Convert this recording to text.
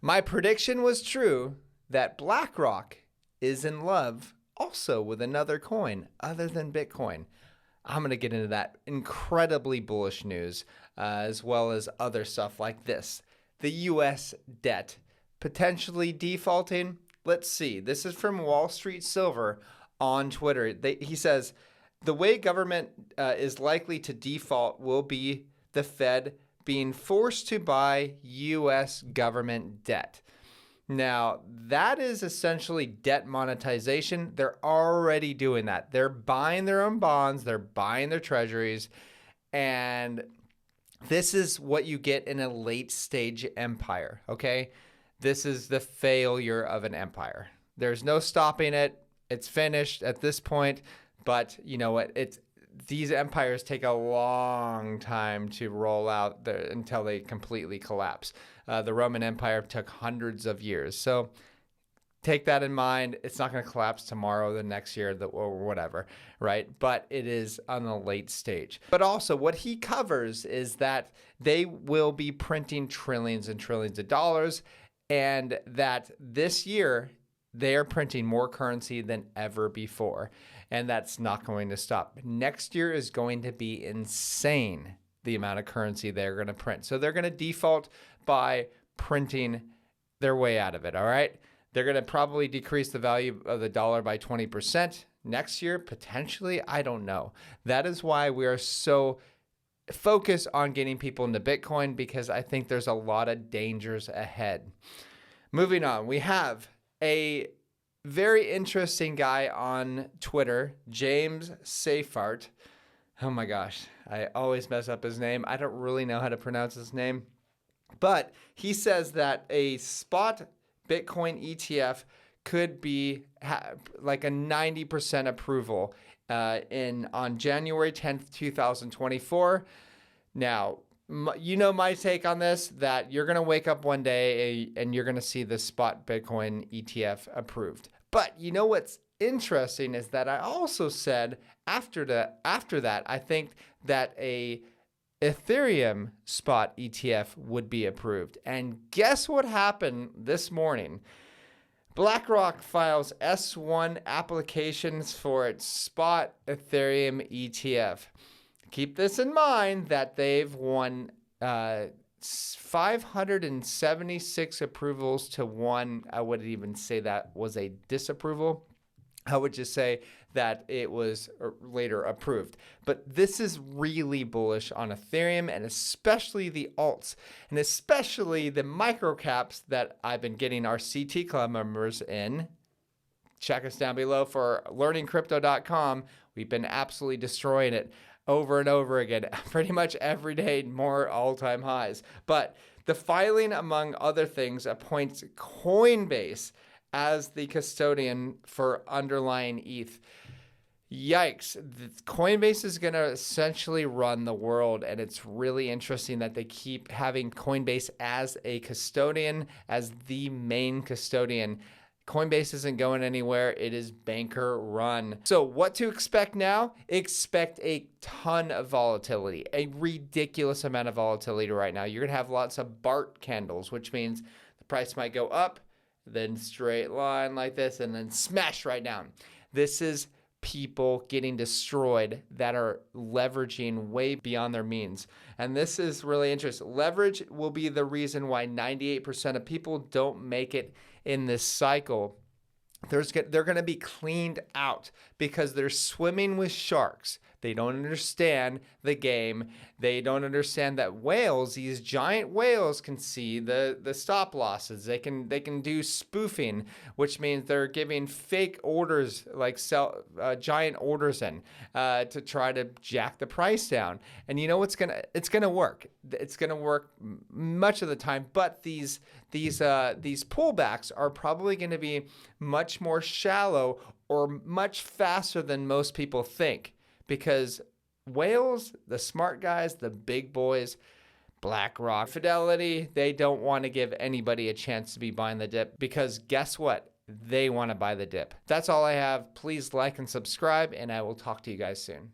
My prediction was true that BlackRock is in love also with another coin other than Bitcoin. I'm going to get into that incredibly bullish news, as well as other stuff like this. The U.S. debt potentially defaulting. Let's see. This is from Wall Street Silver on Twitter. He says, the way government is likely to default will be the Fed being forced to buy U.S. government debt. Now, that is essentially debt monetization. They're already doing that. They're buying their own bonds. They're buying their treasuries. And this is what you get in a late stage empire, okay? This is the failure of an empire. There's no stopping it. It's finished at this point. But you know what? These empires take a long time to roll out until they completely collapse. The Roman Empire took hundreds of years. So take that in mind. It's not going to collapse tomorrow, the next year, or whatever, right? But it is on the late stage. But also what he covers is that they will be printing trillions and trillions of dollars, and that this year they are printing more currency than ever before. And that's not going to stop. Next year is going to be insane, the amount of currency they're going to print. So they're going to default by printing their way out of it, all right? They're going to probably decrease the value of the dollar by 20% next year, potentially. I don't know. That is why we are so focused on getting people into Bitcoin, because I think there's a lot of dangers ahead. Moving on, we have a very interesting guy on Twitter, James Seyffart. Oh my gosh, I always mess up his name. I don't really know how to pronounce his name. But he says that a spot Bitcoin ETF could be like a 90% approval on January 10th, 2024. Now, you know my take on this, that you're going to wake up one day and you're going to see the spot Bitcoin ETF approved. But you know what's interesting is that I also said after that, I think that a Ethereum spot ETF would be approved. And guess what happened this morning? BlackRock files S1 applications for its spot Ethereum ETF. Keep this in mind that they've won 576 approvals to one. I wouldn't even say that was a disapproval. I would just say that it was later approved. But this is really bullish on Ethereum, and especially the alts, and especially the micro caps that I've been getting our CT Club members in. Check us down below for learningcrypto.com. We've been absolutely destroying it over and over again, pretty much every day, more all-time highs. But the filing, among other things, appoints Coinbase as the custodian for underlying ETH. Yikes. Coinbase is going to essentially run the world, and it's really interesting that they keep having Coinbase as a custodian, as the main custodian. Coinbase isn't going anywhere. It is banker run. So what to expect now? Expect a ton of volatility, a ridiculous amount of volatility right now. You're going to have lots of BART candles, which means the price might go up, then straight line like this, and then smash right down. This is people getting destroyed that are leveraging way beyond their means. And this is really interesting. Leverage will be the reason why 98% of people don't make it in this cycle. They're going to be cleaned out because they're swimming with sharks. They don't understand the game. They don't understand that whales, these giant whales, can see the stop losses. They can do spoofing, which means they're giving fake orders, like giant orders in to try to jack the price down. And you know it's gonna work. It's gonna work much of the time. But these pullbacks are probably going to be much more shallow or much faster than most people think. Because whales, the smart guys, the big boys, BlackRock, Fidelity, they don't want to give anybody a chance to be buying the dip, because guess what? They want to buy the dip. That's all I have. Please like and subscribe, and I will talk to you guys soon.